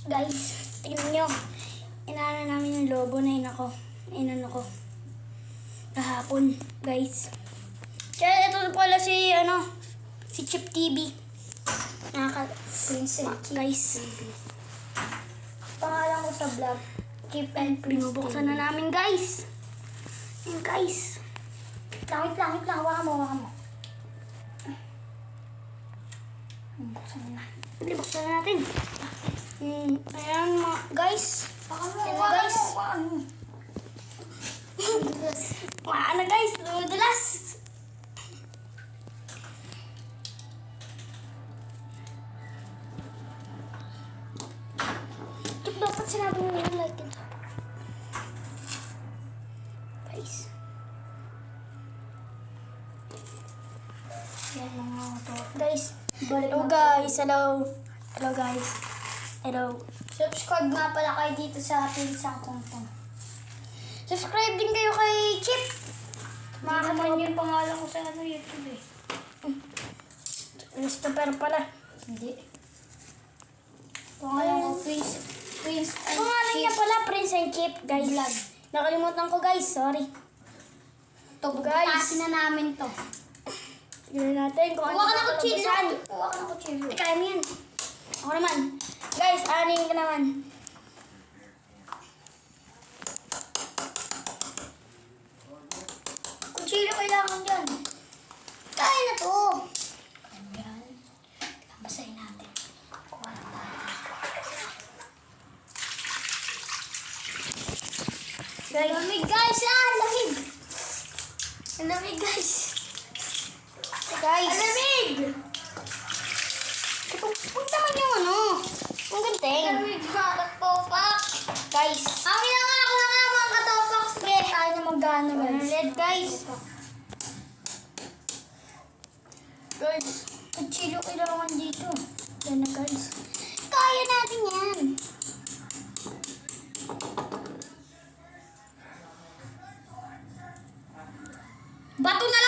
Guys, tingnan nyo. Inaano namin yung logo na inano ko. Kahapon, guys. Kaya ito pala si Chip TV. Guys. Pangalan ko sa vlog, Chip and Prince. Binubuksan na namin, guys. Yan, guys. Langit lang. Hawakan mo. Buksan na. Buksan na natin. Ayan, guys. Ayan, guys. Maano, guys. Lumudulas. Dapat sinabi mo yung like and support. Guys. Yan mga to. Guys. Hello guys. Hello guys. Hello. Subscribe nga pala kayo dito sa Pinsang Kumpong. Subscribe din kayo kay Chip. Makakaman yung pangalan ko sa YouTube eh. Christopher pala. Hindi. Pangalan ko Prince and pangalan niya pala Prince and Chip, guys. Vlog. Nakalimutan ko, guys. Sorry. Ito, guys. Na namin to. Tignan natin kung ano ka kutsilyo. Kuha ka ng kutsilyo. Kaya mo yan. Ako naman. Guys, anin ka naman. Kutsilyo kailangan dyan. Kaya na to. Ayan. Basahin natin. Kuha na tayo. Lamig guys! Lamig! Lamig guys! Guys! Lamig! Huwag naman yung yung ganteng. Lamig mga katopak! Guys! Ako na nga mga katopak! Sige! Tayo na mag-ano guys. Red guys! Guys! Kutsilyo kailangan dito. Yan na guys. Kaya natin yan! Bato na